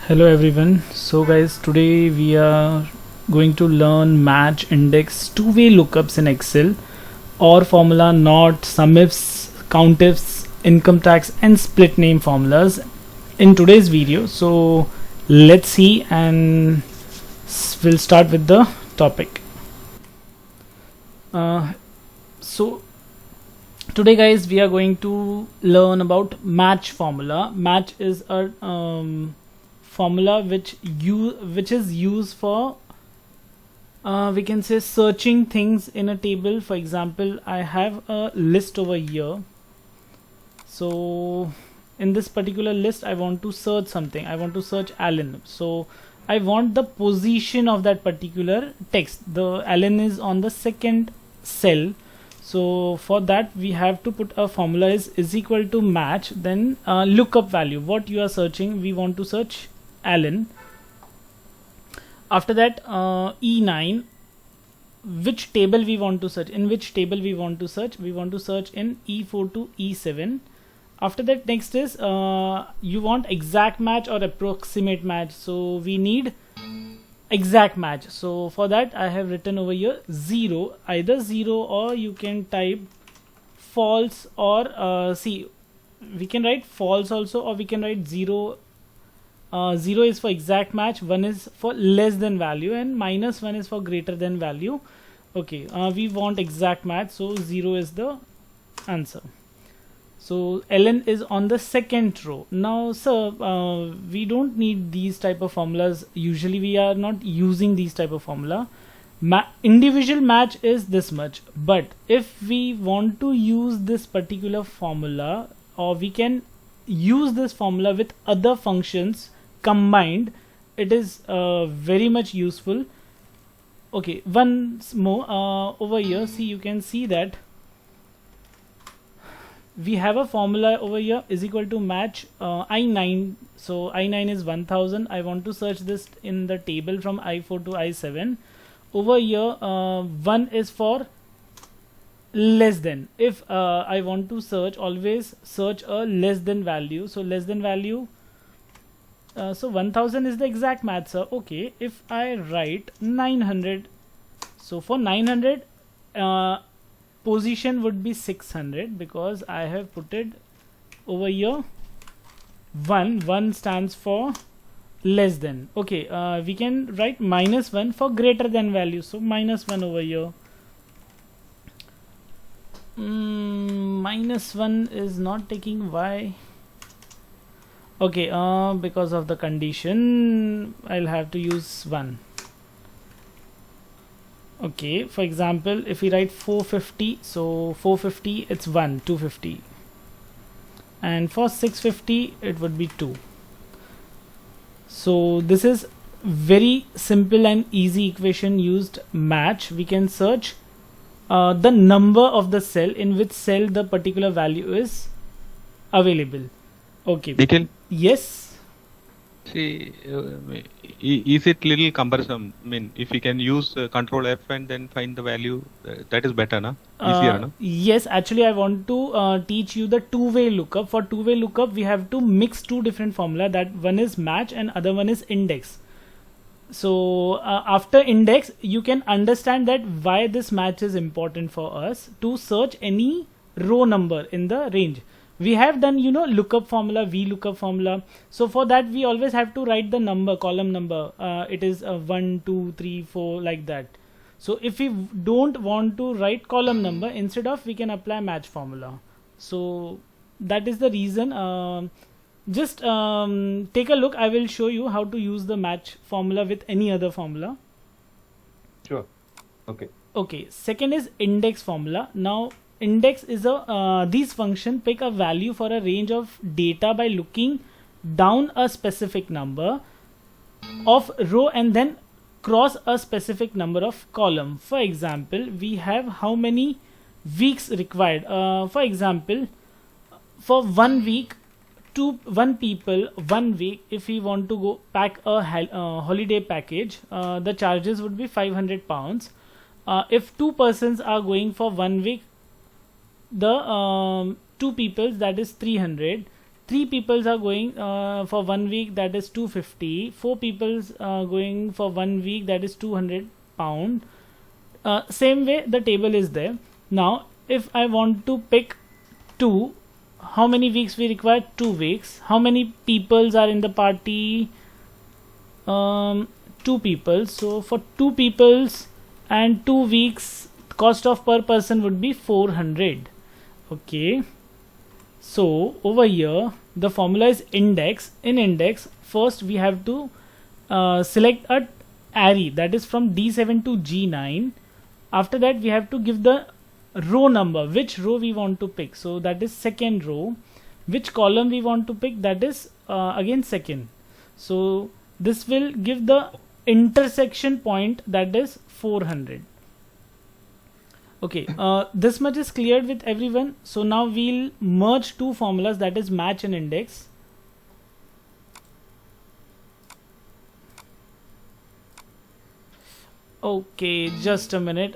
Hello everyone. So guys, today we are going to learn match, index, two-way lookups in Excel, or formula, not, sum ifs, count ifs, income tax and split name formulas in today's video. So let's see, and we'll start with the topic. So today guys, we are going to learn about match formula. Match is a formula which is used for we can say searching things in a table. For example, I have a list over here. So in this particular list I want to search something. I want to search Alan. So I want the position of that particular text. The Alan is on the second cell. So for that we have to put a formula is equal to match, then lookup value, what you are searching. We want to search Alan. After that E9, which table we want to search. In which table we want to search? We want to search in E4 to E7. After that, next is you want exact match or approximate match. So we need exact match. So for that I have written over here 0, either 0 or you can type false, or see, we can write false also, or we can write 0. 0 is for exact match, 1 is for less than value, and -1 is for greater than value. Okay, we want exact match, so 0 is the answer. So ln is on the second row. Now sir, we don't need these type of formulas. Usually we are not using these type of formula. Individual match is this much, but if we want to use this particular formula, or we can use this formula with other functions combined, it is very much useful. Okay, once more over here, see, you can see that we have a formula over here is equal to match I9. So I9 is 1000. I want to search this in the table from I4 to I7. Over here 1 is for less than. If I want to search, always search a less than value. So less than value, so 1000 is the exact match, sir. Okay, if I write 900, so for 900 position would be 600, because I have put it over here 1 stands for less than. Okay, we can write -1 for greater than value, so -1 over here. -1 is not taking. Why? Okay, because of the condition I'll have to use 1. Okay, for example, if we write 450, so 450 it's 1, 250, and for 650 it would be 2. So this is very simple and easy equation used match. We can search the number of the cell, in which cell the particular value is available. Okay, Nikhil, yes. see, is it little cumbersome? I mean, if we can use Control F and then find the value, that is better, na? Easier, no? Yes, actually I want to teach you the two-way lookup. For two-way lookup we have to mix two different formula, that one is match and other one is index. So after index you can understand that why this match is important for us to search any row number in the range. We have done, you know, lookup formula, VLOOKUP formula. So for that we always have to write the number, column number. It is 1, 2, 3, 4, like that. So if we don't want to write column number, instead of, we can apply match formula. So that is the reason. Just take a look. I will show you how to use the match formula with any other formula. Sure. Okay. Okay, second is index formula. Now index is a these function pick a value for a range of data by looking down a specific number of row and then cross a specific number of column. For example, we have how many weeks required. For example, for 1 week, one people 1 week, if we want to go pack a holiday package, the charges would be £500. If 2 persons are going for 1 week, the 2 people, that is 300. 3 peoples are going for 1 week, that is 250. 4 peoples going for 1 week, that is 200 pound. Same way the table is there. Now if I want to pick 2, how many weeks we require? 2 weeks. How many peoples are in the party? 2 people. So for 2 peoples and 2 weeks, cost of per person would be 400. Okay, so over here the formula is index. In index, first we have to select a array, that is from D7 to G9. After that we have to give the row number, which row we want to pick, so that is second row. Which column we want to pick, that is again second. So this will give the intersection point, that is 400. Okay, this much is cleared with everyone. So now we'll merge two formulas, that is match and index. Okay, just a minute.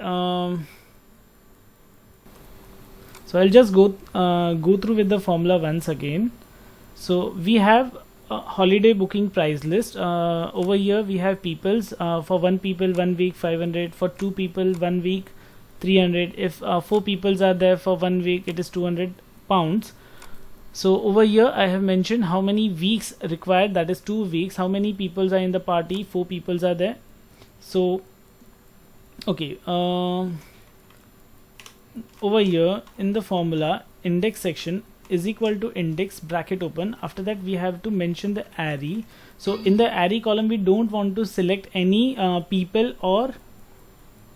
So I'll just go through with the formula once again. So we have a holiday booking price list. Over here we have peoples. For 1 people 1 week 500, for 2 people 1 week 300. If 4 peoples are there for 1 week, it is 200 pounds. So over here I have mentioned how many weeks required, that is 2 weeks. How many peoples are in the party? 4 peoples are there. So okay, over here in the formula, index section is equal to index bracket open. After that we have to mention the array. So in the array column we don't want to select any people or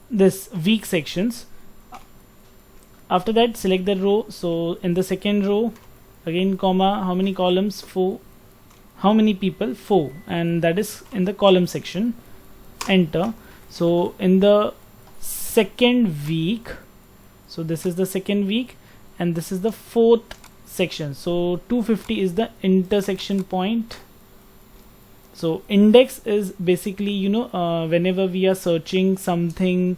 this week sections. After that select the row. So in the second row again comma, how many columns? 4. How many people? 4, and that is in the column section. Enter. So in the second week, so this is the second week and this is the 4th section. So 250 is the intersection point. So index is basically, you know, whenever we are searching something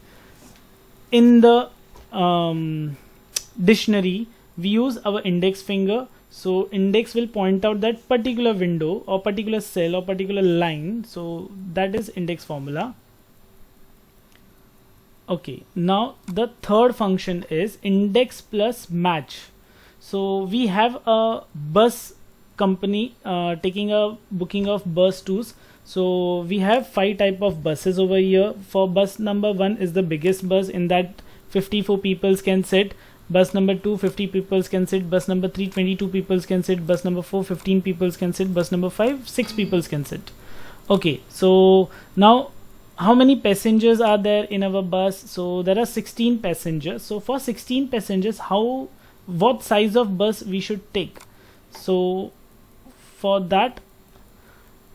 in the dictionary, we use our index finger. So index will point out that particular window or particular cell or particular line. So that is index formula. Okay, now the third function is index plus match. So we have a bus company taking a booking of bus tours. So we have 5 type of buses over here. For bus number 1 is the biggest bus, in that 54 people can sit. Bus number 2, 50 people can sit. Bus number 3, 22 people can sit. Bus number 4, 15 people can sit. Bus number 5, 6 people can sit. Okay, so now how many passengers are there in our bus? So there are 16 passengers. So for 16 passengers, what size of bus we should take? So for that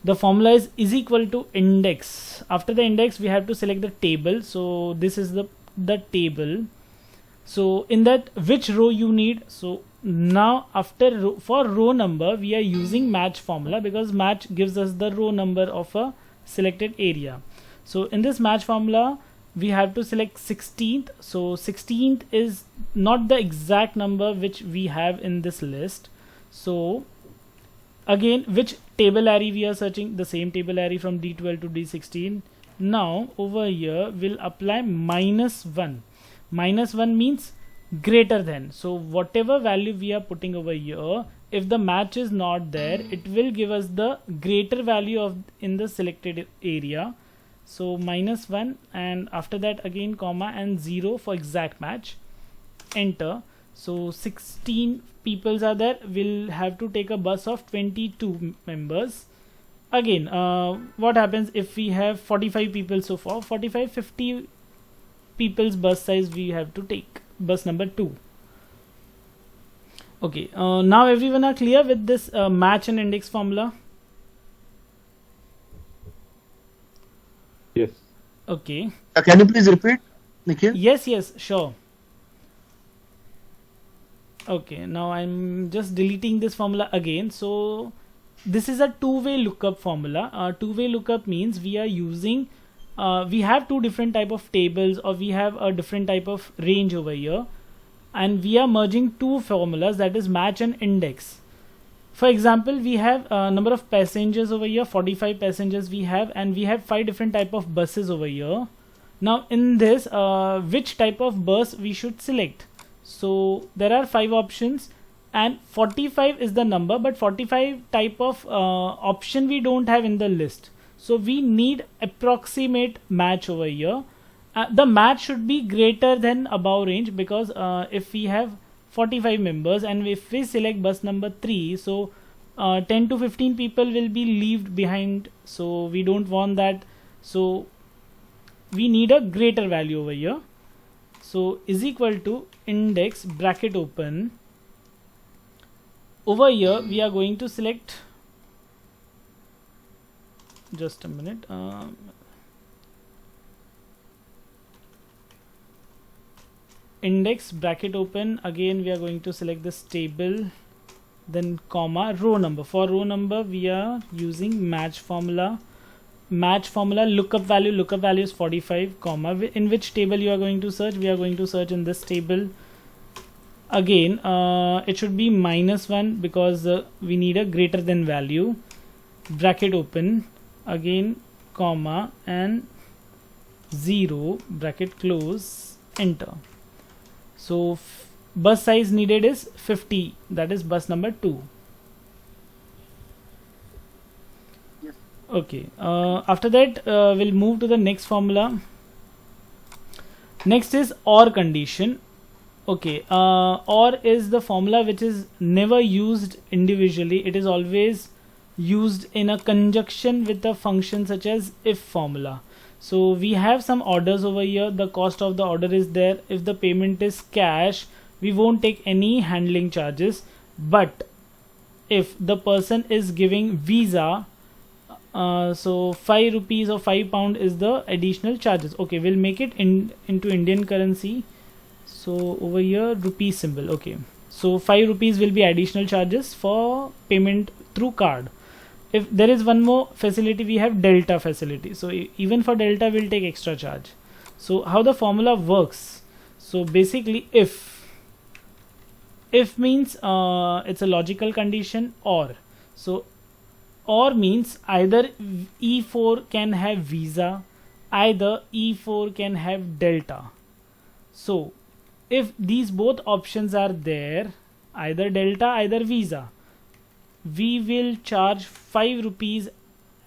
the formula is equal to index. After the index we have to select the table. So this is the table. So in that, which row you need? So now after for row number we are using match formula, because match gives us the row number of a selected area. So in this match formula we have to select 16th. So 16th is not the exact number which we have in this list. So again, which table array we are searching? The same table array from D12 to D16. Now over here we'll apply -1. -1 means greater than. So whatever value we are putting over here, if the match is not there, it will give us the greater value of in the selected area. So -1, and after that again comma and 0 for exact match. Enter. So 16 peoples are there. We'll have to take a bus of 22 members. Again, what happens if we have 45 people? So for 50 people's bus size we have to take bus number 2. Okay, now everyone are clear with this match and index formula? Yes. Okay. Can you please repeat, Nikhil? Yes, sure. Okay, now I'm just deleting this formula again. So this is a two-way lookup formula. Two-way lookup means we are using we have 2 different type of tables, or we have a different type of range over here, and we are merging 2 formulas, that is match and index. for example, we have a number of passengers over here, 45 passengers we have, and we have 5 different type of buses over here. Now in this, which type of bus we should select? So there are 5 options and 45 is the number, but 45 type of option we don't have in the list. So we need approximate match over here. The match should be greater than above range, because if we have 45 members and if we select bus number 3, so 10 to 15 people will be left behind, so we don't want that. So we need a greater value over here. So is equal to index bracket open. Over here we are going to select, just a minute, index bracket open. Again we are going to select this table, then comma, row number. For row number we are using match formula. Match formula, lookup value is 45, comma, in which table you are going to search? We are going to search in this table. Again it should be -1, because we need a greater than value. Bracket open, again comma, and 0, bracket close, enter. So bus size needed is 50, that is bus number 2. Yes. Okay, after that we'll move to the next formula. Next is OR condition. Okay, OR is the formula which is never used individually. It is always used in a conjunction with a function such as if formula. So we have some orders over here. The cost of the order is there. If the payment is cash, we won't take any handling charges. But if the person is giving Visa, so 5 rupees or 5 pound is the additional charges. Okay, we'll make it into Indian currency. So over here rupee symbol. Okay, so 5 rupees will be additional charges for payment through card. If there is one more facility, we have Delta facility. So even for Delta we'll take extra charge. So how the formula works? So basically if means it's a logical condition, or. So or means either E4 can have Visa, either E4 can have Delta. So if these both options are there, either Delta, either Visa, we will charge 5 rupees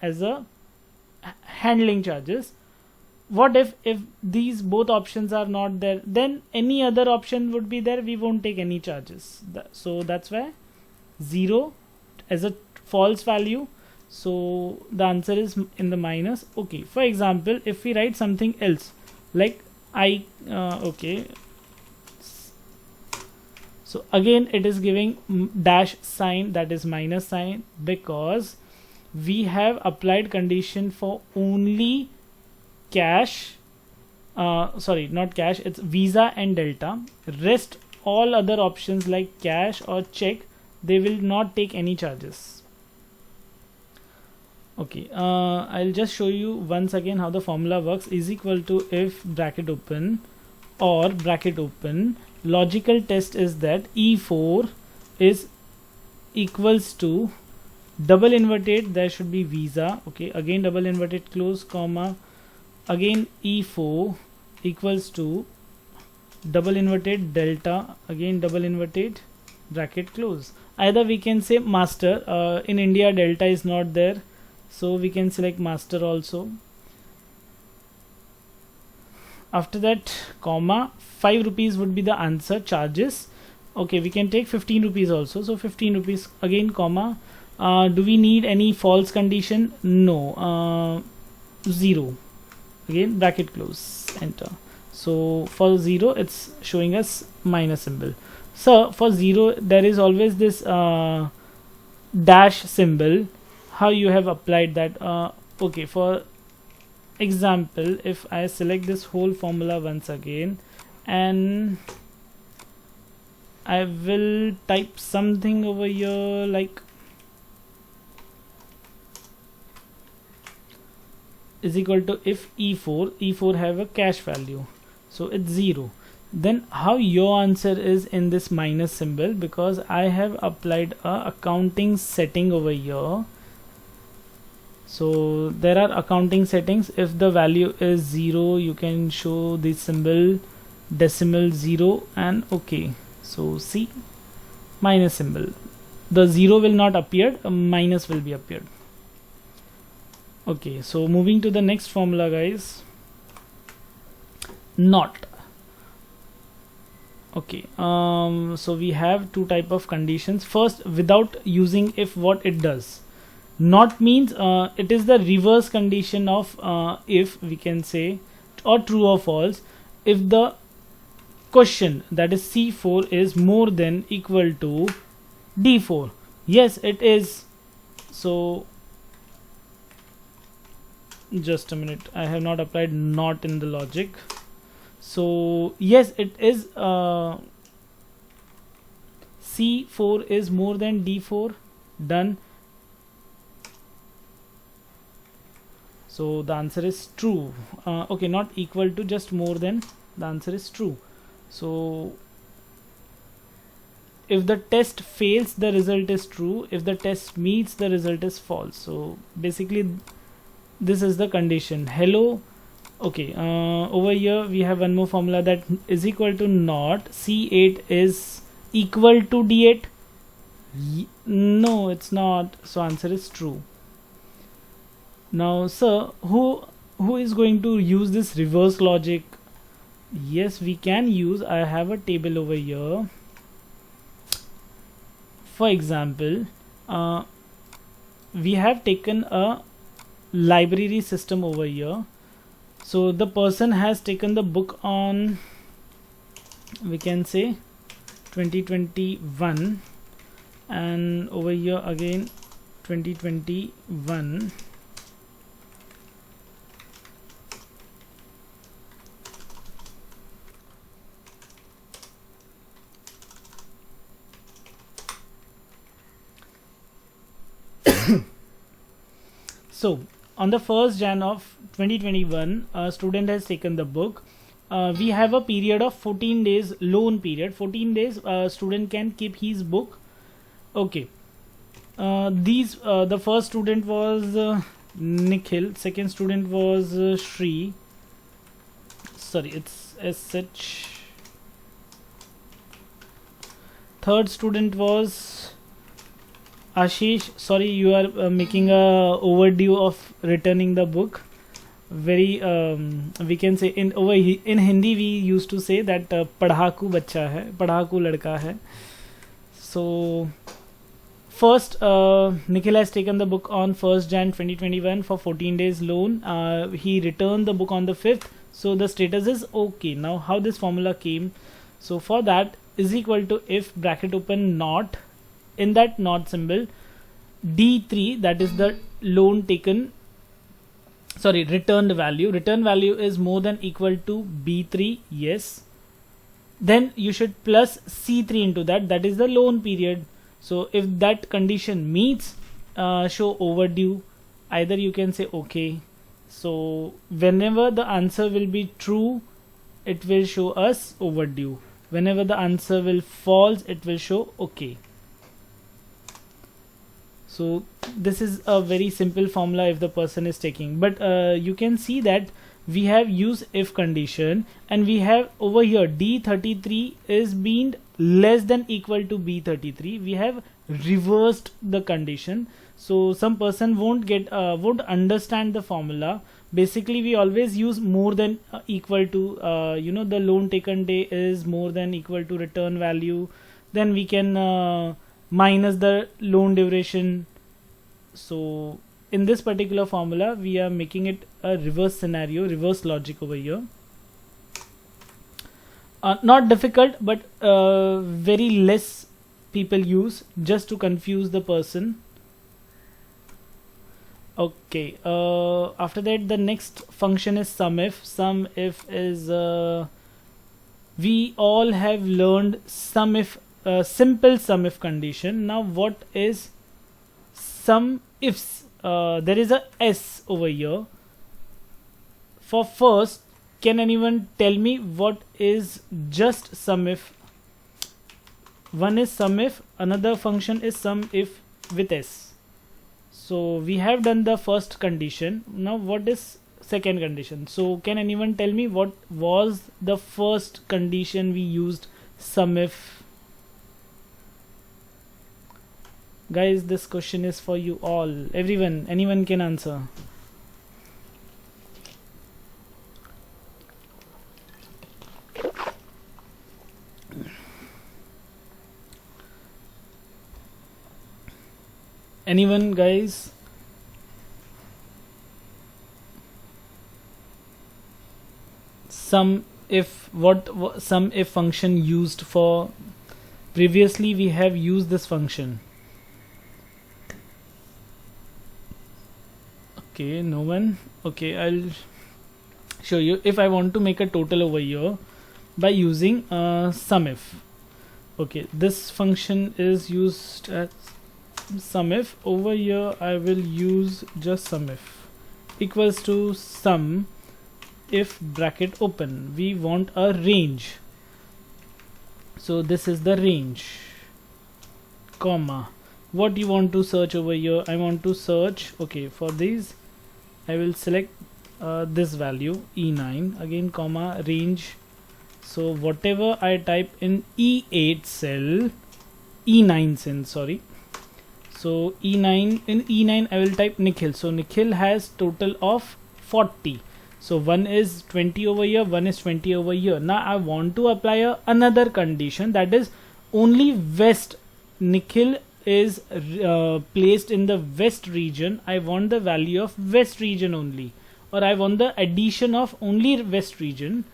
as a handling charges. What if these both options are not there? Then any other option would be there, we won't take any charges. So that's why 0 as a false value. So the answer is in the minus. Okay, for example, if we write something else like okay, so again it is giving dash sign, that is minus sign, because we have applied condition for only cash, sorry, not cash, it's Visa and Delta. Rest all other options like cash or check, they will not take any charges. Okay, I'll just show you once again how the formula works. Is equal to if bracket open or bracket open. Logical test is that E4 is equals to double inverted, there should be Visa. Okay, again double inverted close comma, again E4 equals to double inverted Delta, again double inverted bracket close. Either we can say master. In India Delta is not there, so we can select master also. After that comma, 5 rupees would be the answer charges. Okay, we can take 15 rupees also, so 15 rupees, again comma. Do we need any false condition? No. 0, again bracket close, enter. So for 0 it's showing us minus symbol. So for 0 there is always this dash symbol. How you have applied that? Okay, for example, if I select this whole formula once again and I will type something over here like is equal to if E4 have a cash value, so it's 0. then how your answer is in this minus symbol, because I have applied a accounting setting over here. So there are accounting settings. If the value is 0, you can show the symbol decimal 0 and OK. So see, minus symbol, the 0 will not appear, a minus will be appeared. Okay, so moving to the next formula, guys. Not. Okay, so we have two type of conditions. First, without using if, what it does. Not means it is the reverse condition of if, we can say, or true or false. If the question, that is C4, is more than equal to D4. Yes, it is. So just a minute, I have not applied not in the logic. So yes, it is C4 is more than D4. Done. So the answer is true. Okay, not equal to, just more than. The answer is true. So if the test fails, the result is true. If the test meets, the result is false. So basically this is the condition. Hello. Okay, over here we have one more formula, that is equal to not. C8 is equal to D8. No, it's not. So answer is true. Now sir, who is going to use this reverse logic? Yes, we can use. I have a table over here. For example, we have taken a library system over here. So the person has taken the book on, we can say, 2021, and over here again 2021. So on the 1st Jan of 2021, a student has taken the book. We have a period of 14 days, loan period. 14 days student can keep his book. Okay, the first student was Nikhil, second student was Shri, sorry, it's SH, third student was Ashish. Sorry, you are making a overdue of returning the book. Very we can say in Hindi we used to say that padhaku bacha hai, padhaku ladka hai. So first Nikhil has taken the book on 1st Jan 2021 for 14 days loan. He returned the book on the 5th. So the status is okay. Now how this formula came? So for that, is equal to if bracket open not, in that not symbol, D3, that is the loan taken, sorry, returned value. Return value is more than equal to B3. Yes. Then you should plus C3 into that. That is the loan period. So if that condition meets, show overdue. Either you can say okay. So whenever the answer will be true, it will show us overdue. Whenever the answer will false, it will show okay. So this is a very simple formula if the person is taking, but you can see that we have used if condition, and we have over here D33 is being less than equal to B33. We have reversed the condition, so some person won't understand the formula. Basically we always use more than equal to, the loan taken day is more than equal to return value, then we can minus the loan duration. So in this particular formula we are making it a reverse scenario, reverse logic over here. Not difficult, but very less people use, just to confuse the person. Okay, after that the next function is SUMIF. SUMIF is we all have learned SUMIF, simple SUMIF condition. Now what is SUMIFs? There is a S over here. For first, can anyone tell me what is just sum if? One is sum if, another function is sum if with s. So we have done the first condition. Now what is second condition? So can anyone tell me what was the first condition we used sum if? Guys, this question is for you all. Everyone, anyone can answer. Anyone, guys? Sum if, what sum if function used for? Previously we have used this function. Okay, no one. Okay, I'll show you. If I want to make a total over here by using sum if. Okay, this function is used as sum if. Over here I will use just sum if equals to sum if bracket open. We want a range, so this is the range, comma, what you want to search over here. I want to search, okay, for these I will select this value E9, again comma, range. So whatever I type in E8 cell, E9 cell, sorry. So E9, in E9 I will type Nikhil. So Nikhil has total of 40. So one is 20 over here, one is 20 over here. Now I want to apply another condition, that is only west. Nikhil is placed in the west region. I want the value of west region only, or I want the addition of only west region.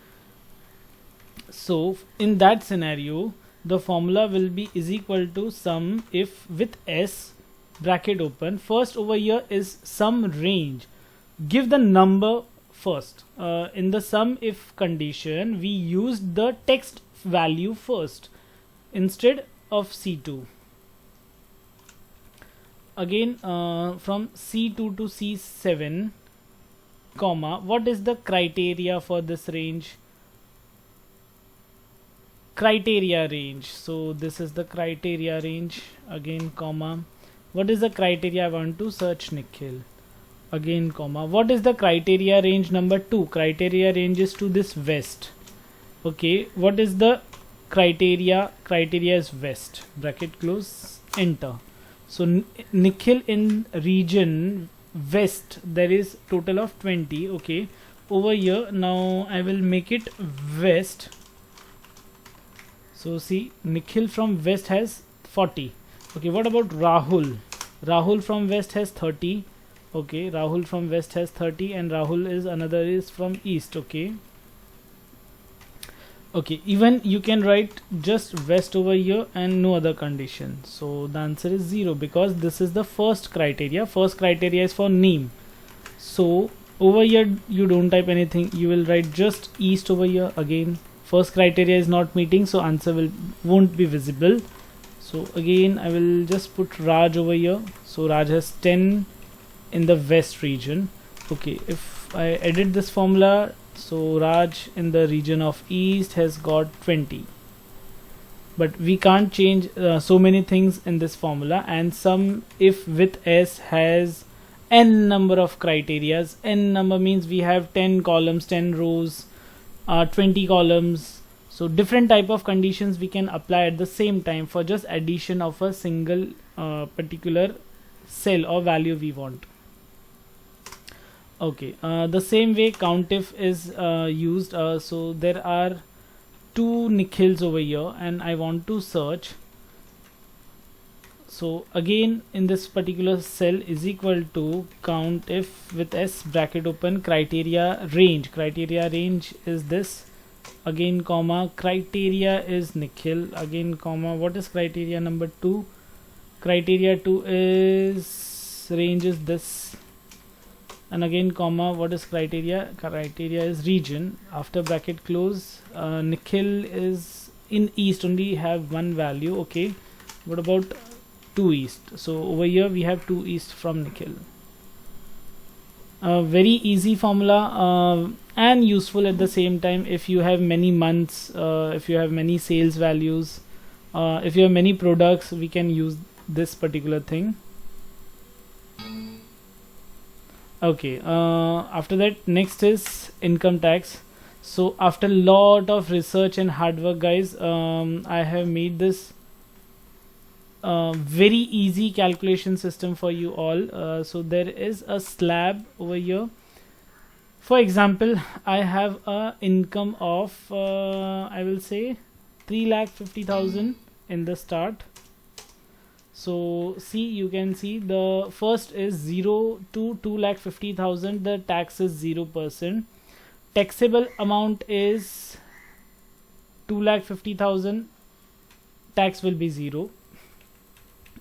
So in that scenario the formula will be is equal to sum if with s bracket open. First over here is sum range. Give the number first. In the sum if condition we used the text value first instead of C2. Again from C2 to C7 comma, what is the criteria for this range? Criteria range. So this is the criteria range, again comma, what is the criteria? I want to search Nikhil, again comma, what is the criteria range number 2? Criteria range is to this west. Okay, what is the criteria? Criteria is west, bracket close, enter. So Nikhil in region west there is total of 20. Okay, over here now I will make it west. So see, Nikhil from west has 40. Okay, what about Rahul? Rahul from west has 30. Okay, Rahul from west has 30, and Rahul is another is from east. Okay, okay, even you can write just west over here and no other condition. So the answer is 0 because this is the first criteria. First criteria is for name. So over here you don't type anything, you will write just east over here. Again first criteria is not meeting, so answer won't be visible. So again I will just put Raj over here. So Raj has 10 in the west region. Okay, if I edit this formula, so Raj in the region of east has got 20, but we can't change so many things in this formula. And sum if with s has n number of criterias. N number means we have 10 columns, 10 rows, 20 columns. So different type of conditions we can apply at the same time for just addition of a single particular cell or value we want. Okay, the same way COUNTIF is used. So there are 2 Nikhils over here and I want to search. So again in this particular cell is equal to COUNTIF with s bracket open criteria range. Criteria range is this, again comma, criteria is Nikhil, again comma, what is criteria number 2? Criteria 2 is range is this, and again comma, what is criteria? Criteria is region. After bracket close, Nikhil is in east, only have one value. Okay, what about 2 east? So over here we have 2 east from Nikhil. A very easy formula, and useful at the same time if you have many months, if you have many sales values, if you have many products, we can use this particular thing. Okay, after that, next is income tax. So after lot of research and hard work, guys, I have made this very easy calculation system for you all. So there is a slab over here. For example, I have a income of I will say 3,50,000 in the start. So see, you can see the first is 0 to 2,50,000. The tax is 0%. Taxable amount is 2,50,000. Tax will be 0.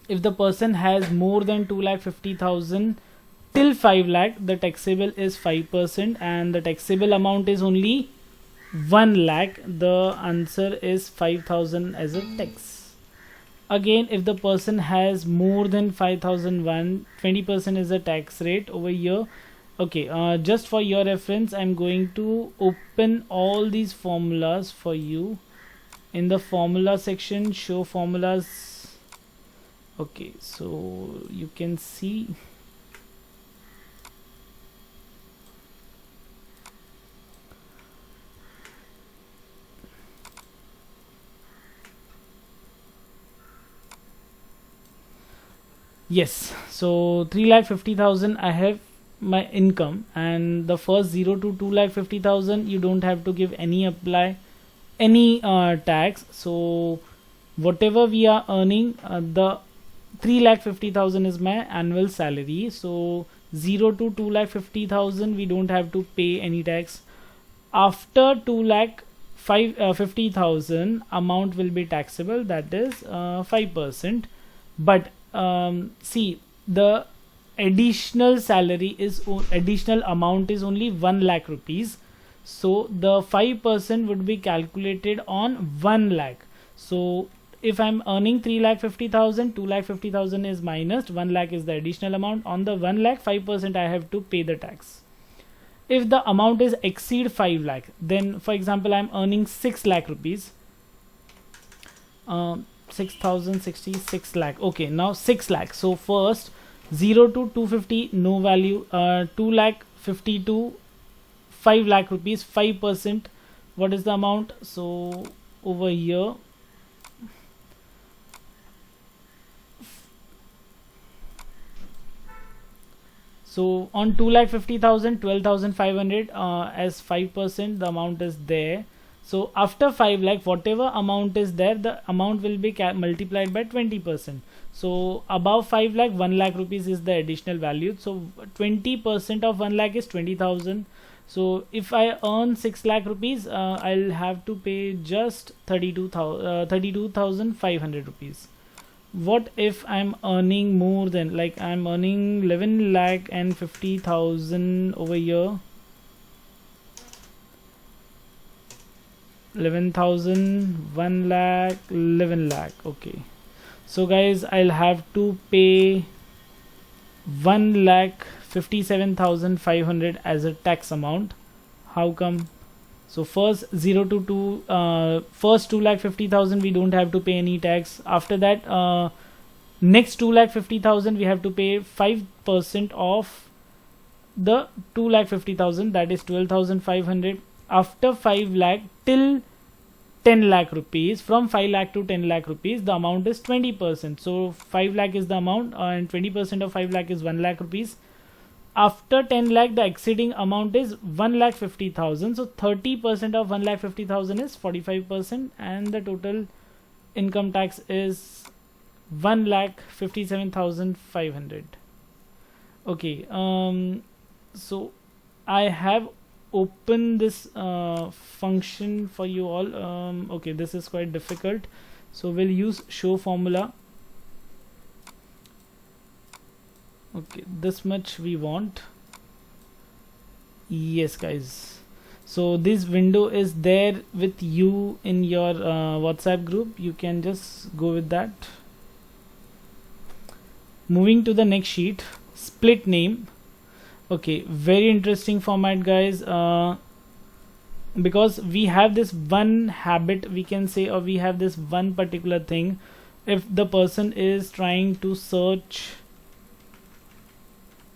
If the person has more than 2,50,000 till 5 lakh, the taxable is 5%, and the taxable amount is only 1 lakh. The answer is 5,000 as a tax. Again, if the person has more than 5,001, 20% is the tax rate over here. Okay, just for your reference, I'm going to open all these formulas for you. In the formula section, show formulas. Okay, so you can see yes, so 3,50,000 I have my income, and the first 0 to 2,50,000 you don't have to give any apply any tax. So whatever we are earning, the 3,50,000 is my annual salary. So 0 to 2,50,000 we don't have to pay any tax. After 2,50,000 amount will be taxable, that is 5%. But see, the additional salary is additional amount is only 1 lakh rupees. So the 5% would be calculated on 1 lakh. So if I'm earning 3,50,000, 2,50,000 is minus, 1 lakh is the additional amount. On the 1 lakh, 5% I have to pay the tax. If the amount is exceed 5 lakh, then for example I'm earning 6 lakh rupees, 6,066 lakh. Okay, now 6 lakh. So first 0 to 250 no value, 2 lakh 50 to 5 lakh rupees, 5%. What is the amount? So over here, so on 2,50,000, 12,500 as 5%, the amount is there. So after 5 lakh, whatever amount is there, the amount will be multiplied by 20%. So above 5 lakh, 1 lakh rupees is the additional value. So 20% of 1 lakh is 20,000. So if I earn 6 lakh rupees, I'll have to pay just 32,500 rupees. What if I'm earning more than, like I'm earning 11 lakh and 50,000 over here, 11,000, 1 lakh, 11 lakh. Okay, so guys, I'll have to pay 1,57,500 as a tax amount. How come? So first 0 to 2, first 2,50,000 we don't have to pay any tax. After that, next 2,50,000 we have to pay 5% of the 2,50,000, that is 12,500. After 5 lakh till 10 lakh rupees, from 5 lakh to 10 lakh rupees, the amount is 20%. So 5 lakh is the amount, and 20% of 5 lakh is 1 lakh rupees. After 10 lakh, the exceeding amount is 1,50,000. So 30% of 1,50,000 is 45%, and the total income tax is 1,57,500. Okay, so I have opened this function for you all. Okay, this is quite difficult, so we'll use show formula. Okay, this much we want. Yes guys, so this window is there with you in your WhatsApp group. You can just go with that. Moving to the next sheet, split name. Okay, very interesting format, guys. Because we have this one habit, we can say, or we have this one particular thing. If the person is trying to search,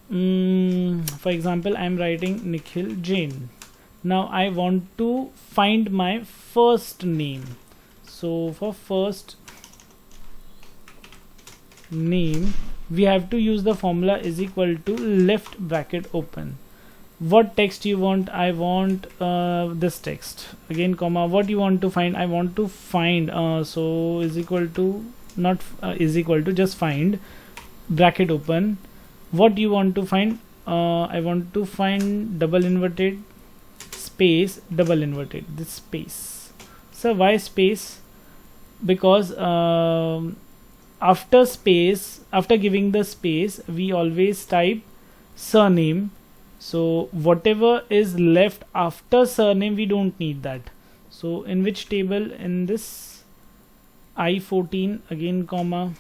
for example, I'm writing Nikhil Jain. Now I want to find my first name. So for first name, we have to use the formula is equal to left bracket open. What text you want? I want this text, again comma. What you want to find? I want to find so is equal to, not is equal to, just find, bracket open. What you want to find? I want to find double inverted space double inverted, this space. So why space? Because after space, after giving the space, we always type surname. So whatever is left after surname, we don't need that. So in which table? In this I14, again comma.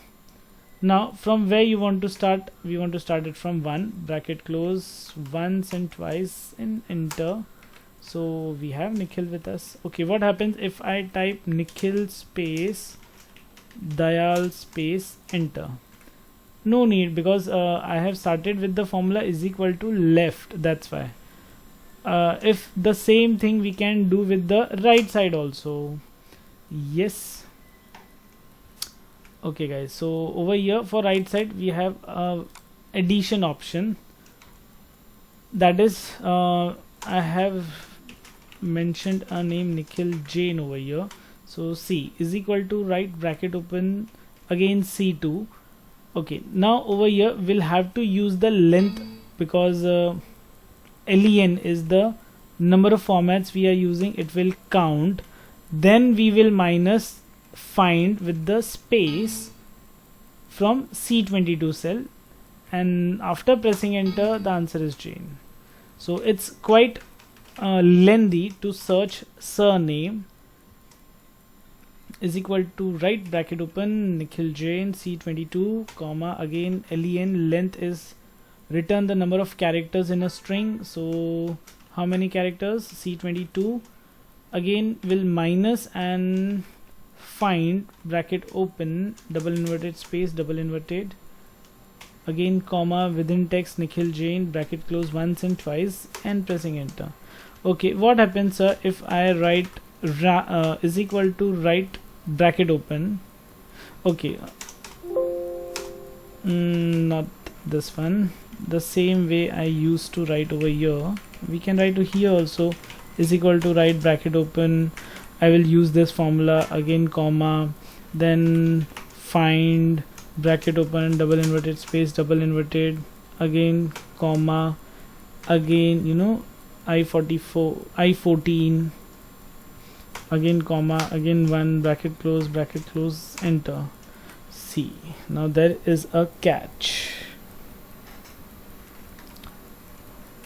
Now from where you want to start? We want to start it from 1, bracket close, once and twice, and enter. So we have Nikhil with us. Okay, what happens if I type Nikhil space Dayal space enter? No need, because I have started with the formula is equal to left, that's why. If the same thing we can do with the right side also. Yes. Okay guys, so over here for right side we have addition option. That is I have mentioned a name Nikhil Jain over here. So C is equal to right bracket open, again C2. Okay, now over here we'll have to use the length, because len is the number of formats we are using, it will count. Then we will minus find with the space from C22 cell, and after pressing enter the answer is Jain. So it's quite lengthy to search surname. Is equal to right bracket open Nikhil Jain C22 comma, again len, length is return the number of characters in a string. So how many characters? C22. Again will minus and find bracket open double inverted space double inverted, again comma, within text Nikhil Jain bracket close once and twice, and pressing enter. Okay, what happens, sir, if I write is equal to right bracket open? Okay, not this one, the same way I used to write over here, we can write to here also. Is equal to right bracket open, I will use this formula, again comma, then find bracket open double inverted space double inverted, again comma, again I14, again comma, again 1 bracket close, enter. C. Now there is a catch.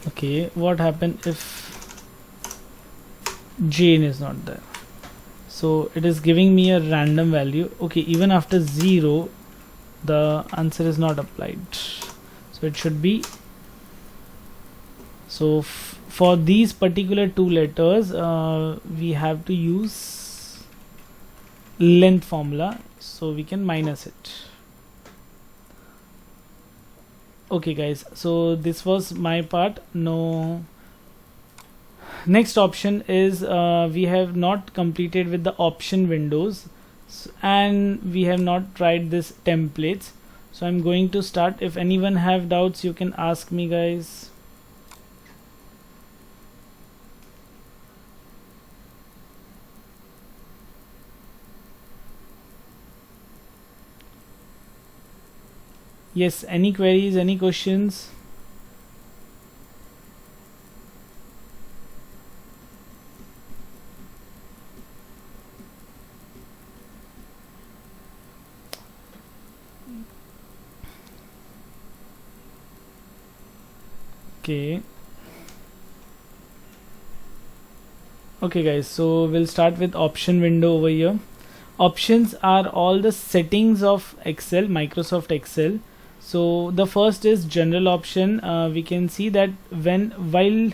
Okay, what happened if Jain is not there? So it is giving me a random value. Okay, even after 0 the answer is not applied, so it should be. So for these particular two letters we have to use length formula, so we can minus it. Okay guys, so this was my part. Now next option is we have not completed with the option windows, and we have not tried this templates. So I'm going to start. If anyone have doubts, you can ask me, guys. Yes, any queries, any questions? Okay. Okay guys, so we'll start with option window over here. Options are all the settings of Excel, Microsoft Excel. So the first is general option. We can see that when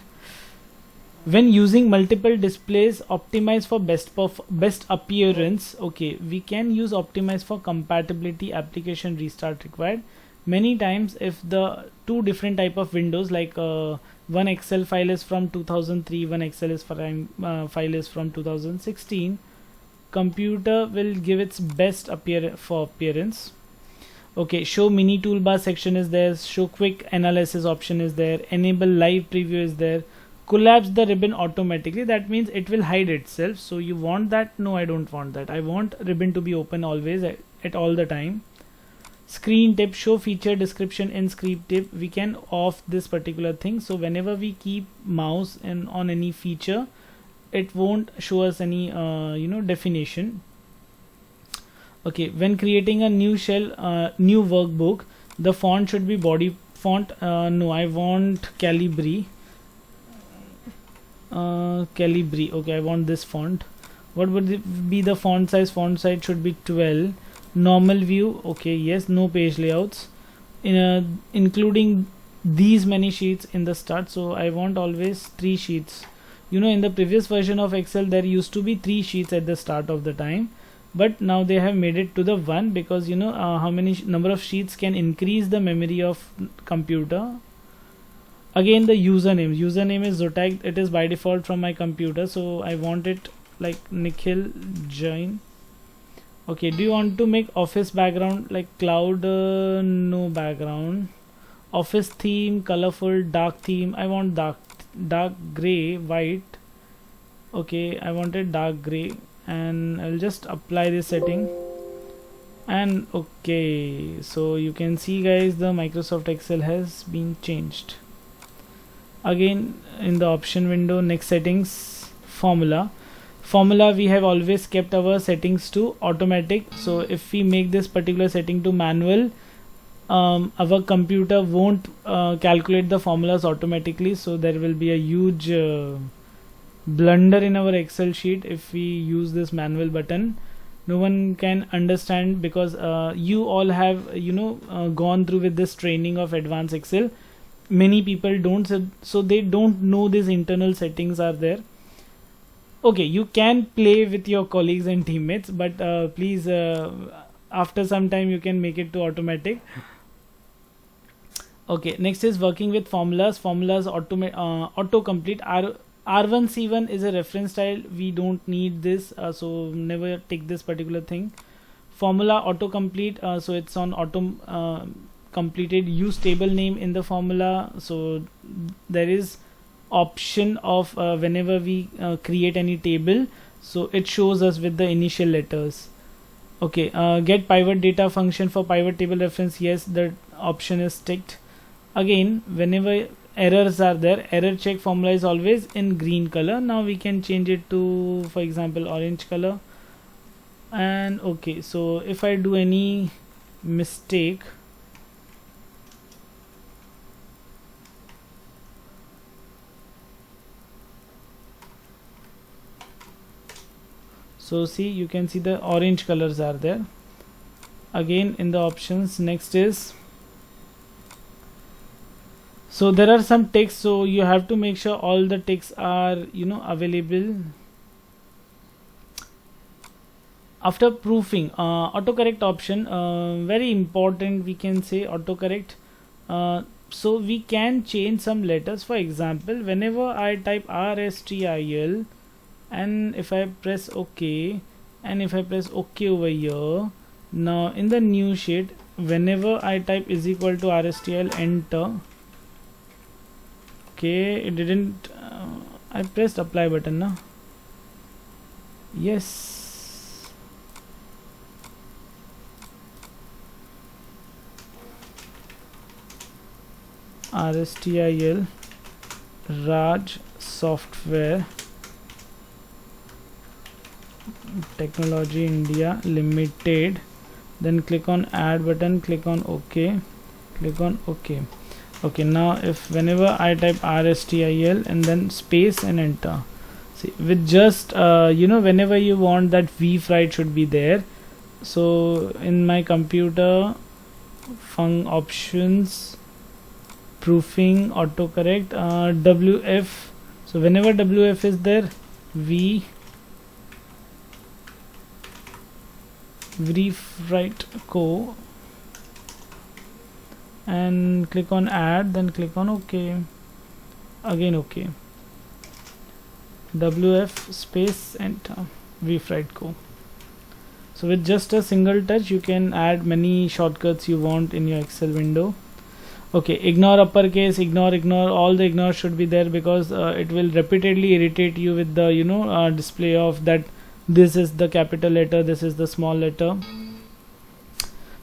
using multiple displays, optimize for best appearance. Okay, we can use optimize for compatibility, application restart required. Many times if the two different type of windows, like one Excel file is from 2003, one Excel is file is from 2016, computer will give its best appearance. Okay, show mini toolbar section is there, show quick analysis option is there, enable live preview is there, collapse the ribbon automatically, that means it will hide itself. So you want that? No, I don't want that. I want ribbon to be open always at all the time. Screen tip, show feature description in screen tip. We can off this particular thing, so whenever we keep mouse and on any feature, it won't show us any definition. Okay, when creating a new shell, new workbook, the font should be body font. No, I want Calibri. Calibri. Okay, I want this font. What would be the font size? Font size should be 12. Normal view. Okay, yes. No page layouts. Including these many sheets in the start. So I want always 3 sheets. In the previous version of Excel, there used to be 3 sheets at the start of the time. But now they have made it to the 1, because how many number of sheets can increase the memory of computer. Again, the username is Zotac. It is by default from my computer, so I want it like Nikhil Jain. Okay, do you want to make office background like cloud? No background. Office theme, colorful, dark theme. I want dark gray, white. Okay, I wanted dark gray, and I'll just apply this setting. And okay, so you can see guys, the Microsoft Excel has been changed. Again, in the option window, next settings, formula, we have always kept our settings to automatic. So if we make this particular setting to manual, our computer won't calculate the formulas automatically, so there will be a huge blunder in our Excel sheet if we use this manual button. No one can understand, because you all have gone through with this training of advanced Excel. Many people don't, so they don't know these internal settings are there. Okay, you can play with your colleagues and teammates, but please, after some time you can make it to automatic. Okay, next is working with formulas. Autocomplete. R1C1 is a reference style. We don't need this, so never take this particular thing. Formula autocomplete, so it's on auto completed. Use table name in the formula. So there is option of whenever we create any table, so it shows us with the initial letters. Okay, get pivot data function for pivot table reference. Yes, that option is ticked. Again, whenever errors are there, error check formula is always in green color. Now we can change it to, for example, orange color. And okay, so if I do any mistake, so see, you can see the orange colors are there. Again, in the options, next is, so there are some text, so you have to make sure all the texts are available. After proofing, autocorrect option, very important, we can say autocorrect. So we can change some letters. For example, whenever I type RSTIL, and if I press OK, and if I press OK over here, now in the new sheet, whenever I type is equal to RSTIL, enter. Okay, it didn't, I pressed apply button now. Yes, RSTIL Raj Software Technology India Limited, then click on add button, click on OK, click on OK. Okay, now if whenever I type RSTIL and then space and enter, see, with just whenever you want that V fry should be there. So in my computer, Fung options, proofing, autocorrect, WF. So whenever WF is there, we write co and click on add, then click on OK, again OK, WF space enter, write co. So with just a single touch you can add many shortcuts you want in your Excel window. Okay, ignore uppercase, ignore, all the ignore should be there, because it will repeatedly irritate you with the display of that this is the capital letter, this is the small letter.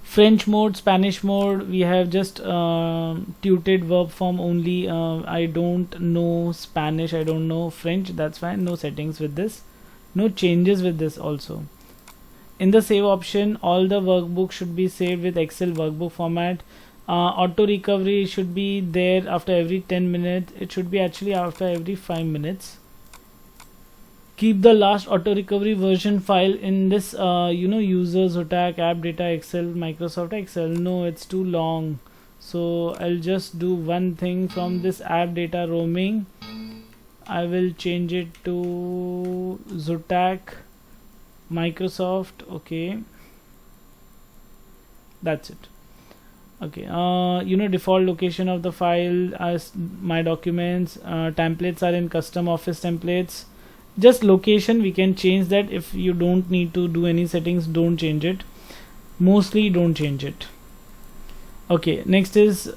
French mode, Spanish mode, we have just tutored verb form only. I don't know Spanish, I don't know French, that's fine, no settings with this, no changes with this also. In the save option, all the workbook should be saved with Excel workbook format. Auto recovery should be there after every 10 minutes. It should be actually after every 5 minutes. Keep the last auto recovery version file in this users, Zotac, app data, Excel, Microsoft Excel. No, it's too long. So I'll just do one thing from this app data roaming. I will change it to Zotac, Microsoft. Okay, that's it. Okay, default location of the file as my documents, templates are in custom office templates. Just location we can change that. If you don't need to do any settings, don't change it, mostly don't change it. Okay, next is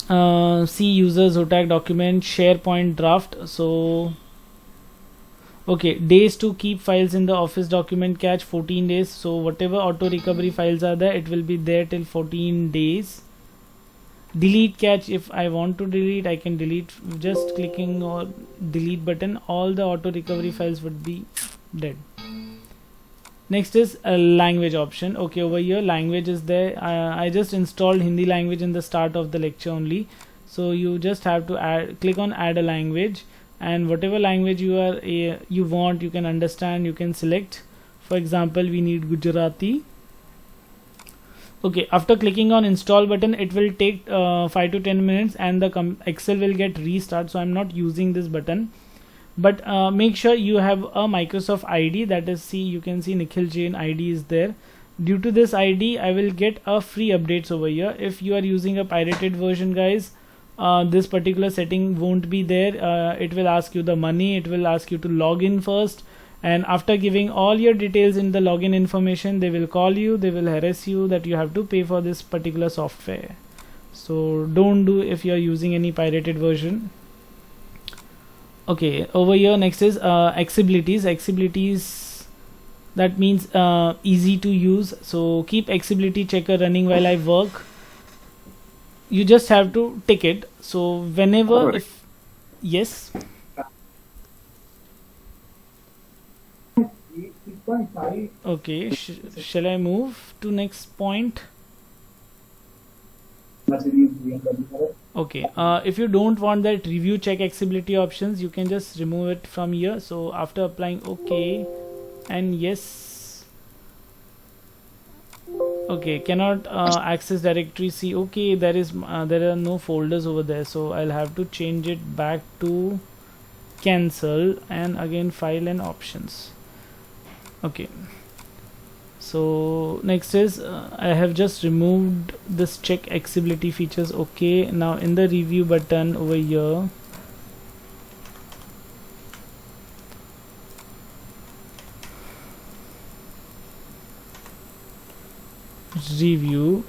see user, Zotac document, SharePoint draft. So okay, days to keep files in the office document cache, 14 days. So whatever auto recovery files are there, it will be there till 14 days. Delete cache, if I want to delete, I can delete, just clicking or delete button, all the auto recovery files would be dead. Next is a language option. Okay, over here language is there. I just installed Hindi language in the start of the lecture only, so you just have to click on add a language, and whatever language you want, you can understand, you can select. For example, we need Gujarati. Okay, after clicking on install button, it will take 5 to 10 minutes and the Excel will get restart. So I'm not using this button, but make sure you have a Microsoft ID, that is, you can see Nikhil Jain ID is there. Due to this ID, I will get a free updates over here. If you are using a pirated version, guys, this particular setting won't be there. It will ask you the money, it will ask you to log in first, and after giving all your details in the login information, they will call you, they will harass you that you have to pay for this particular software. So don't do if you are using any pirated version. Okay, over here next is accessibilities. That means easy to use. So keep accessibility checker running while I work. You just have to tick it. So whenever yes. Okay, shall I move to next point? Okay, if you don't want that review check accessibility options, you can just remove it from here. So after applying OK and yes. Okay, cannot access directory C. Okay, there are no folders over there, so I'll have to change it back to cancel and again file and options. Okay, so next is I have just removed this check accessibility features. Okay, now in the review button over here, review.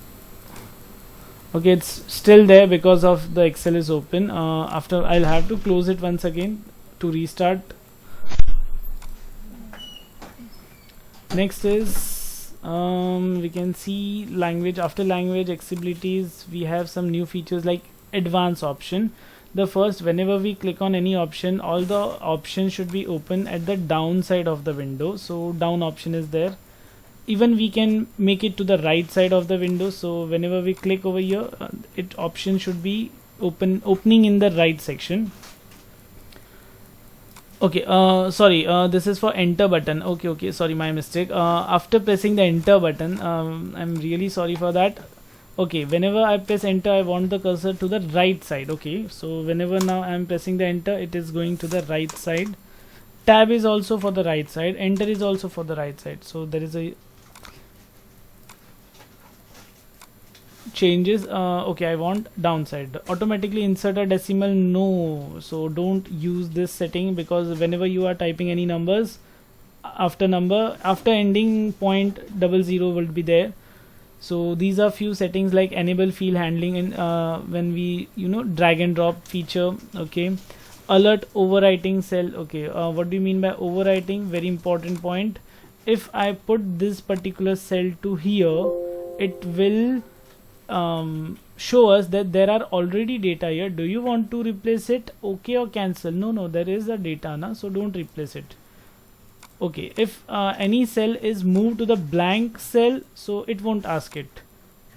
Okay, it's still there because of the Excel is open. After I'll have to close it once again to restart. Next is we can see language. After language accessibilities, we have some new features like advanced option. The first, whenever we click on any option, all the options should be open at the down side of the window. So down option is there. Even we can make it to the right side of the window. So whenever we click over here, option should be opening in the right section. Okay, sorry, this is for enter button. Okay, sorry, my mistake. After pressing the enter button, I'm really sorry for that. Okay, whenever I press enter, I want the cursor to the right side. Okay, so whenever now I'm pressing the enter, it is going to the right side. Tab is also for the right side, enter is also for the right side. So there is a changes. Okay, I want downside. Automatically insert a decimal, no, so don't use this setting, because whenever you are typing any numbers, after ending point 00 will be there. So these are few settings like enable field handling in when we drag and drop feature. Okay, alert overwriting cell. Okay, what do you mean by overwriting? Very important point. If I put this particular cell to here, it will show us that there are already data here. Do you want to replace it? Okay, or cancel? No, there is a data na, so don't replace it. Okay, if any cell is moved to the blank cell, so it won't ask it.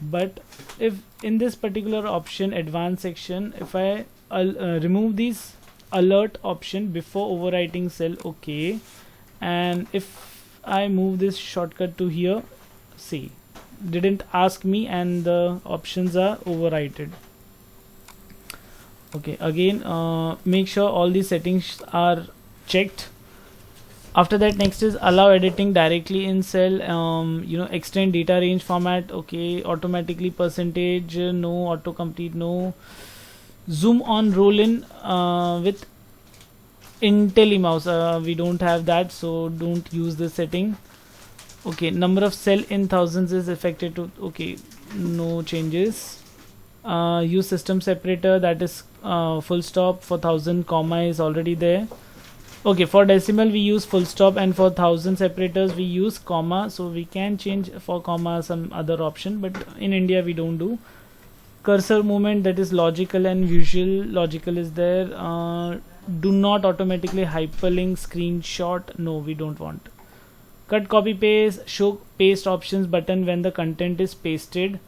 But if in this particular option, advanced section, if I remove this alert option before overwriting cell, okay, and if I move this shortcut to here, see, didn't ask me and the options are overwritten. Okay, again, make sure all these settings are checked. After that, next is allow editing directly in cell. Extend data range format. Okay, automatically percentage, no. Autocomplete, no. Zoom on roll in with IntelliMouse, we don't have that, so don't use this setting. Okay, number of cell in thousands is affected to. Okay, no changes. Use system separator, that is full stop. For 1000 comma is already there. Okay, for decimal we use full stop, and for 1000 separators we use comma. So we can change for comma some other option, but in India we don't do. Cursor movement, that is logical and visual. Logical is there. Do not automatically hyperlink screenshot, no, we don't want. Cut, copy, paste, show paste options button when the content is pasted.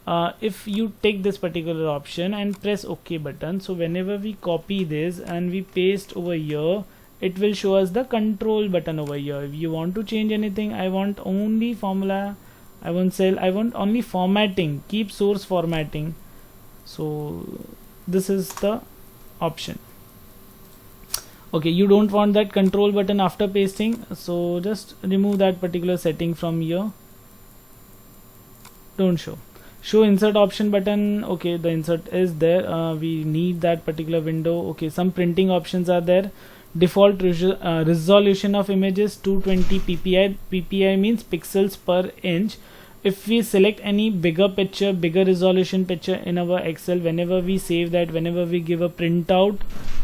If you take this particular option and press OK button, so whenever we copy this and we paste over here, it will show us the control button over here. If you want to change anything, I want only formula, I want cell, I want only formatting, keep source formatting. So this is the option. Okay, you don't want that control button after pasting, so just remove that particular setting from here. Don't show insert option button. Okay, the insert is there. We need that particular window. Okay, some printing options are there. Default resolution of images 220 ppi. Ppi means pixels per inch. If we select any bigger picture, bigger resolution picture in our Excel, whenever we save that, whenever we give a printout,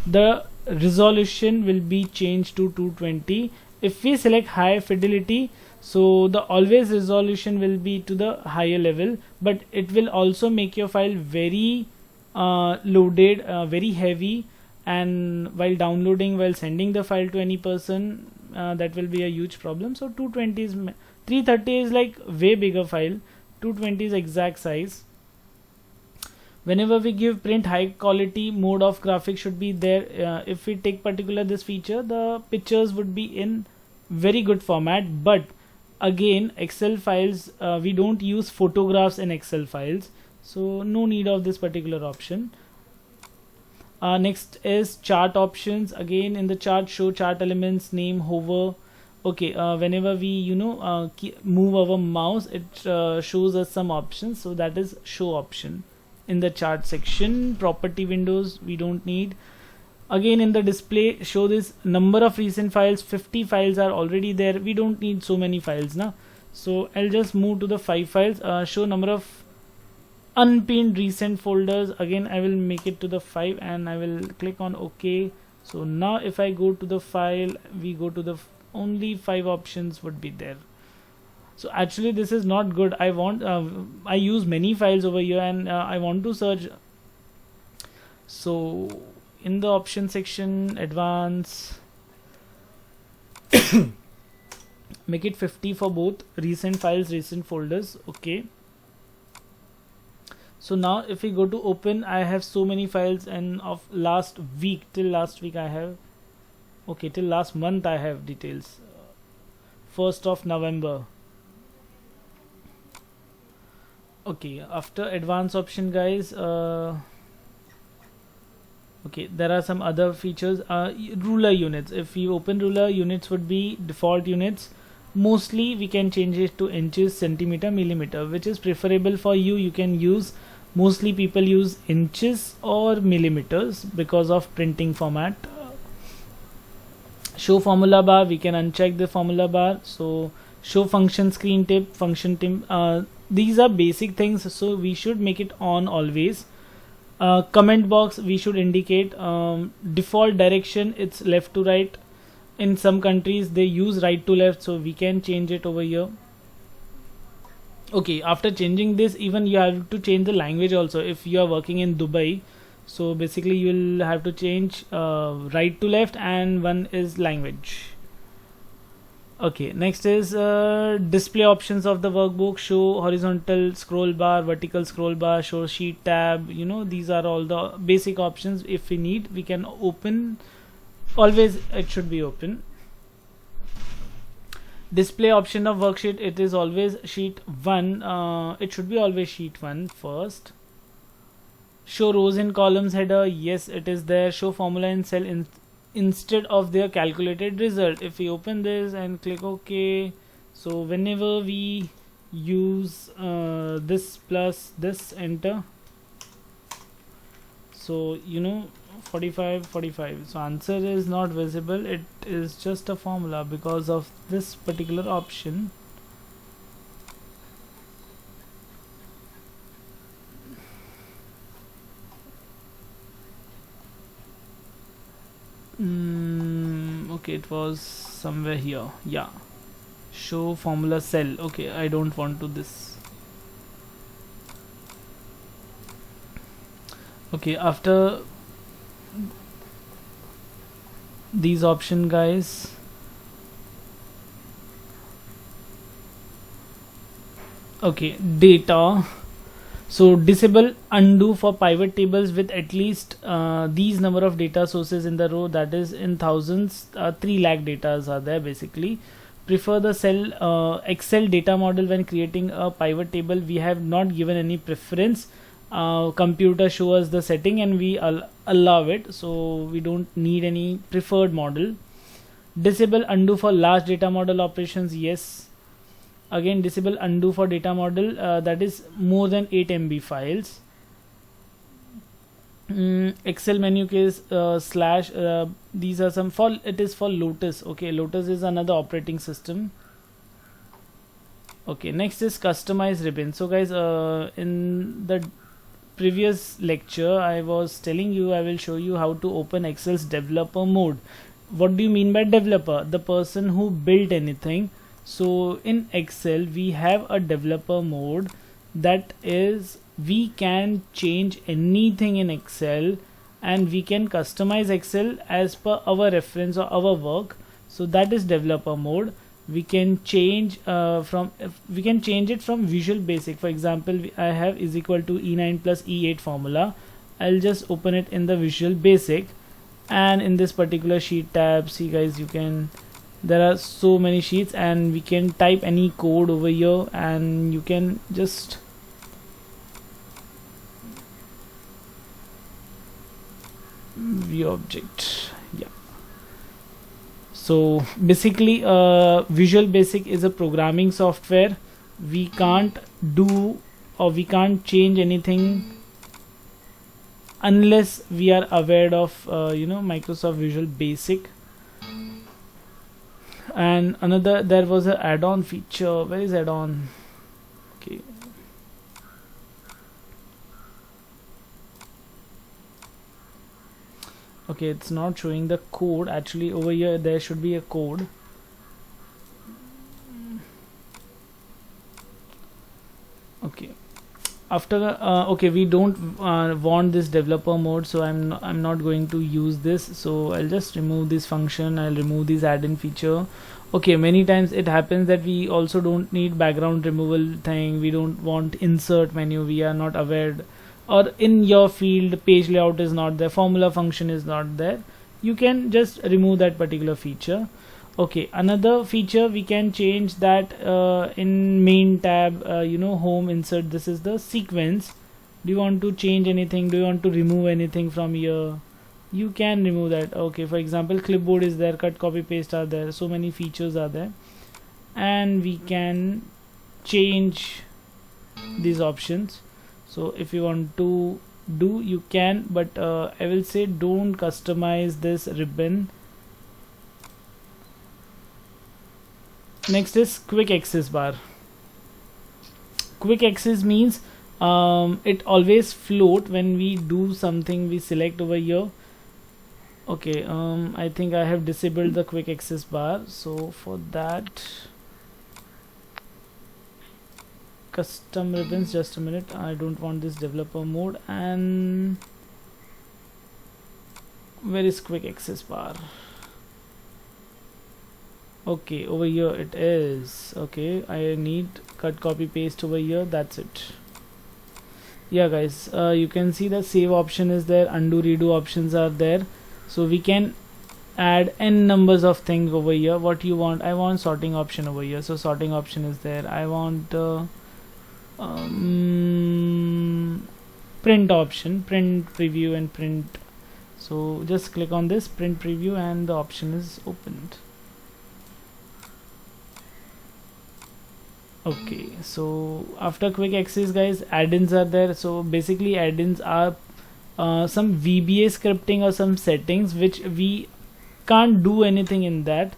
the resolution will be changed to 220. If we select high fidelity, so the always resolution will be to the higher level, but it will also make your file very loaded, very heavy, and while downloading, while sending the file to any person, that will be a huge problem. So 220 is 330 is like way bigger file, 220 is exact size. Whenever we give print, high quality mode of graphics should be there. If we take particular this feature, the pictures would be in very good format, but again Excel files, we don't use photographs in Excel files, so no need of this particular option. Next is chart options. Again, in the chart, show chart elements, name, hover. Okay, whenever we move our mouse, it shows us some options, so that is show option in the chart section. Property windows we don't need. Again, in the display, show this number of recent files. 50 files are already there, we don't need so many files now, so I'll just move to the 5 files. Show number of unpinned recent folders. Again, I will make it to the 5 and I will click on OK. So now if I go to the file, we go to the only 5 options would be there. So actually this is not good. I want I use many files over here, and I want to search. So in the option section, advanced, make it 50 for both recent files, recent folders. Okay, so now if we go to open, I have so many files, and of last week till last week I have Okay, till last month I have details. 1st of November. Okay, after advanced option, guys, okay, there are some other features. Ruler units, if we open ruler, units would be default units. Mostly we can change it to inches, centimeter, millimeter, which is preferable for you. You can use, mostly people use inches or millimeters because of printing format. Show formula bar, we can uncheck the formula bar. So show function screen tip, function tip, these are basic things, so we should make it on always. Comment box, we should indicate default direction, it's left to right. In some countries they use right to left, so we can change it over here. Okay, after changing this, even you have to change the language also. If you are working in Dubai, so basically you will have to change right to left, and one is language. Okay, next is display options of the workbook. Show horizontal scroll bar, vertical scroll bar, show sheet tab. You know, these are all the basic options. If we need, we can open. Always it should be open. Display option of worksheet, it is always sheet 1. It should be always sheet 1 first. Show rows and columns header, yes, it is there. Show formula in cell instead of their calculated result. If we open this and click OK, so whenever we use this plus this, enter, so you know 45, so answer is not visible, it is just a formula because of this particular option. Okay, it was somewhere here. Yeah, show formula cell. Okay, I don't want to this. Okay, after these option, guys, okay, data. So disable undo for pivot tables with at least these number of data sources in the row, that is in thousands. 3 lakh datas are there basically. Prefer the cell Excel data model when creating a pivot table. We have not given any preference. Computer show us the setting and we allow it, so we don't need any preferred model. Disable undo for large data model operations, yes. Again, disable undo for data model that is more than 8 MB files. Excel menu case slash these are some for, it is for Lotus. Okay, Lotus is another operating system. Okay, next is customize ribbon. So guys, in the previous lecture I was telling you, I will show you how to open Excel's developer mode. What do you mean by developer? The person who built anything. So in Excel we have a developer mode, that is we can change anything in Excel and we can customize Excel as per our reference or our work. So that is developer mode. We can change we can change it from Visual Basic. For example, I have is equal to E9 plus E8 formula. I'll just open it in the Visual Basic, and in this particular sheet tab, see guys, you can, there are so many sheets and we can type any code over here and you can just view object. Yeah, so basically Visual Basic is a programming software. We can't do or we can't change anything unless we are aware of Microsoft Visual Basic. And another, there was a add-on feature. Where is add-on? Okay, okay, it's not showing the code. Actually over here there should be a code. Okay, after okay, we don't want this developer mode, so I'm not going to use this. So I'll just remove this function. I'll remove this add-in feature. Okay, many times it happens that we also don't need background removal thing. We don't want insert menu. We are not aware, or in your field page layout is not there, formula function is not there. you can just remove that particular feature. Okay, another feature we can change that in main tab, home insert, this is the sequence. Do you want to change anything? Do you want to remove anything from here? You can remove that. Okay, for example, clipboard is there, cut, copy, paste are there, so many features are there, and we can change these options. So if you want to do, you can, but I will say don't customize this ribbon. Next is quick access bar. Quick access means it always float when we do something, we select over here. Okay, I think I have disabled the quick access bar, so for that, custom ribbons, just a minute, I don't want this developer mode. And where is quick access bar? Okay, over here it is. Okay, I need cut, copy, paste over here, that's it. Yeah guys, you can see the save option is there, undo, redo options are there, so we can add n numbers of things over here. What you want? I want sorting option over here, so sorting option is there. I want print option, print preview and print, so just click on this print preview and the option is opened. Okay, so after quick access guys, add-ins are there. So basically add-ins are some VBA scripting or some settings which we can't do anything in that.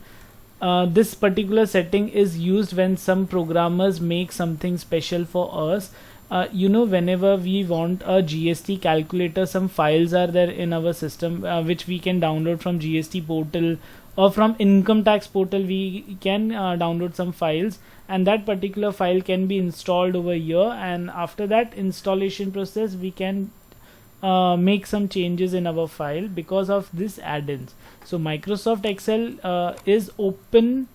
This particular setting is used when some programmers make something special for us. Whenever we want a GST calculator, some files are there in our system which we can download from GST portal or from income tax portal. We can download some files, and that particular file can be installed over here, and after that installation process we can make some changes in our file because of this add-ins. So Microsoft Excel is open,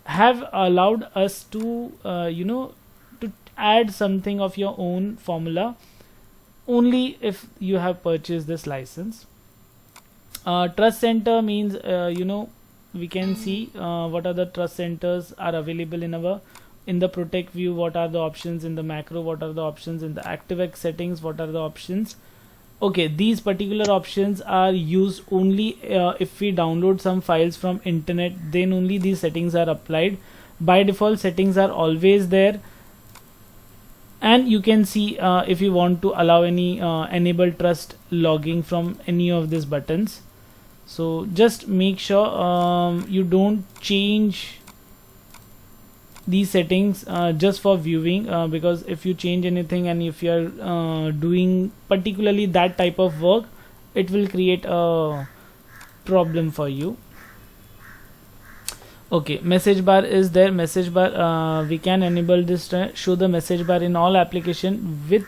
have allowed us to to add something of your own formula only if you have purchased this license. Trust center means we can see what are the trust centers are available in the protect view, what are the options in the macro, what are the options in the ActiveX settings, what are the options. Okay, these particular options are used only if we download some files from internet, then only these settings are applied. By default settings are always there, and you can see if you want to allow any enable trust logging from any of these buttons. So just make sure you don't change these settings just for viewing, because if you change anything and if you are doing particularly that type of work, it will create a problem for you. Okay, message bar is there. Message bar, we can enable this to show the message bar in all application with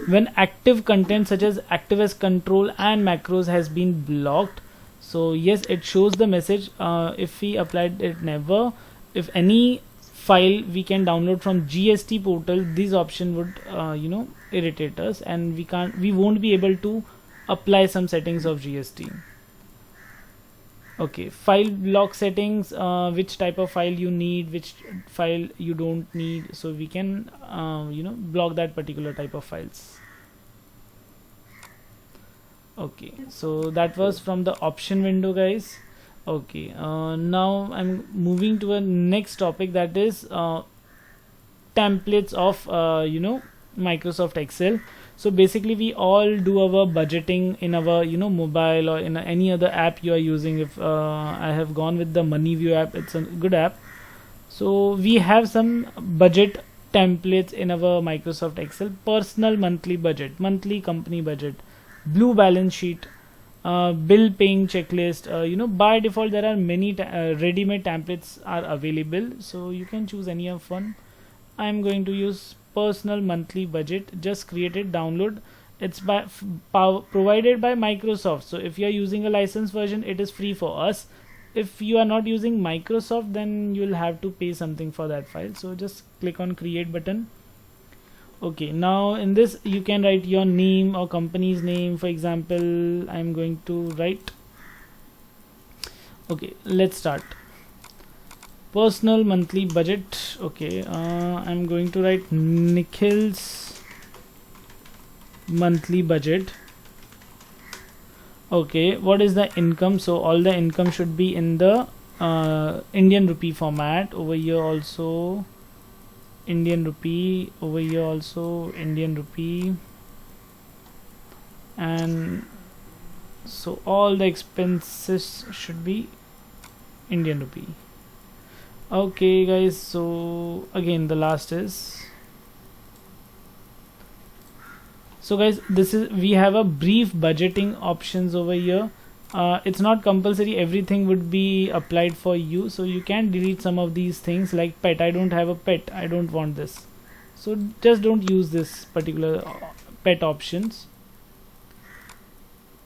when active content such as ActiveX control and macros has been blocked. So yes, it shows the message. If we applied it never, if any file we can download from GST portal, this option would irritate us, and we won't be able to apply some settings of GST. Okay, file block settings, which type of file you need, which file you don't need, so we can block that particular type of files. Okay, so that was from the option window guys. Okay, now I'm moving to a next topic, that is templates of Microsoft Excel. So basically we all do our budgeting in our mobile or in any other app you are using. If I have gone with the MoneyView app, it's a good app. So we have some budget templates in our Microsoft Excel: personal monthly budget, monthly company budget, blue balance sheet, bill paying checklist. By default there are many ready-made templates are available, so you can choose any of one. I'm going to use personal monthly budget. Just create it, download. It's provided by Microsoft, so if you are using a licensed version, it is free for us. If you are not using Microsoft, then you'll have to pay something for that file. So just click on create button. Okay, now in this you can write your name or company's name. For example, I'm going to write Okay, let's start. Personal monthly budget. Okay, I'm going to write Nikhil's monthly budget. Okay, what is the income? So all the income should be in the Indian rupee format. Over here also Indian rupee, over here also Indian rupee, and so all the expenses should be Indian rupee. Okay guys, so again the last is, so guys, this is, we have a brief budgeting options over here. It's not compulsory everything would be applied for you, so you can delete some of these things like pet. I don't have a pet, I don't want this, so just don't use this particular pet options.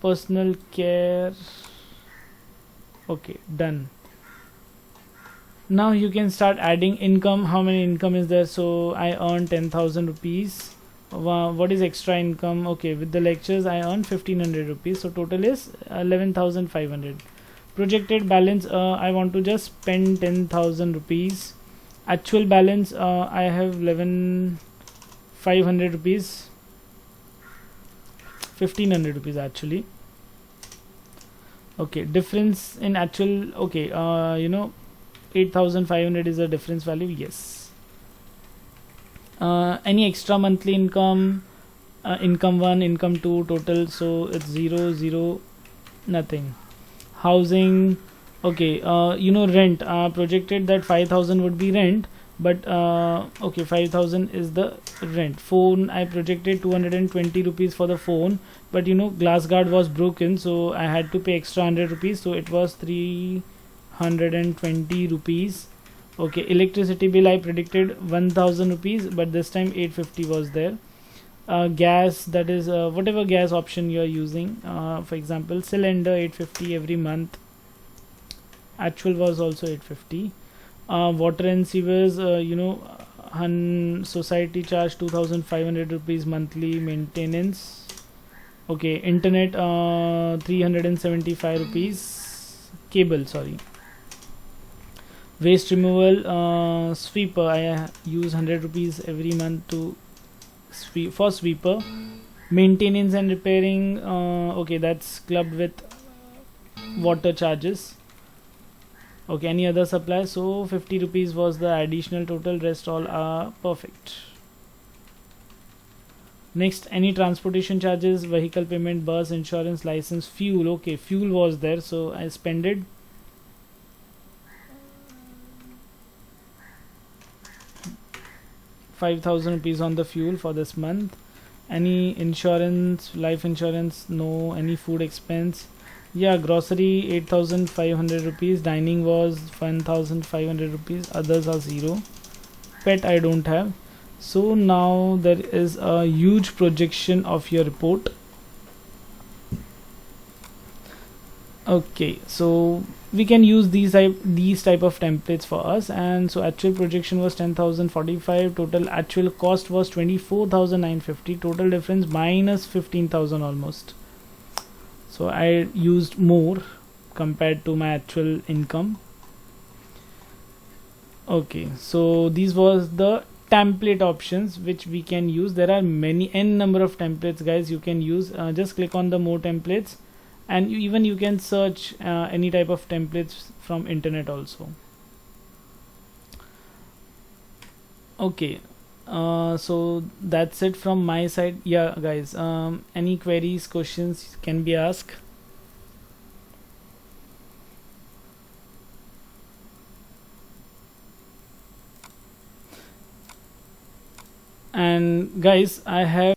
Personal care, okay, done. Now you can start adding income. How many income is there? So I earn 10,000 rupees. What is extra income? Okay, with the lectures I earn 1500 rupees, so total is 11,500. Projected balance, I want to just spend 10,000 rupees. Actual balance, I have 11,500 rupees, 1500 rupees actually. Okay, difference in actual, okay, 8,500 is a difference value, yes. Any extra monthly income, income 1, income 2, total, so it's 0, 0, nothing. Housing, okay, rent, projected that 5,000 would be rent, but okay, 5,000 is the rent. Phone, I projected 220 rupees for the phone, but glass guard was broken, so I had to pay extra 100 rupees, so it was 320 rupees. Okay, electricity bill I predicted 1000 rupees, but this time 850 was there. Gas, that is whatever gas option you are using, for example cylinder 850 every month, actual was also 850. Water and sewers, society charge 2500 rupees monthly maintenance. Okay, internet 375 rupees, cable, sorry. Waste removal, sweeper, I use 100 rupees every month to for sweeper. Maintenance and repairing, okay, that's clubbed with water charges. Okay, any other supply, so 50 rupees was the additional total, rest all are perfect. Next, any transportation charges, vehicle payment, bus, insurance, license, fuel. Okay, fuel was there, so I spent it. ₹5,000 on the fuel for this month. Any insurance, life insurance, no. Any food expense, yeah, grocery 8,500 rupees, dining was 1,500 rupees, others are 0. Pet I don't have. So now there is a huge projection of your report. Okay, so we can use these type of templates for us, and so actual projection was 10,045, total actual cost was 24,950, total difference minus 15,000 almost. So I used more compared to my actual income. Okay, so these was the template options which we can use. There are many n number of templates guys you can use. Just click on the more templates, and you can search any type of templates from internet also. Okay, so that's it from my side. Yeah guys, any queries, questions can be asked. And guys, I have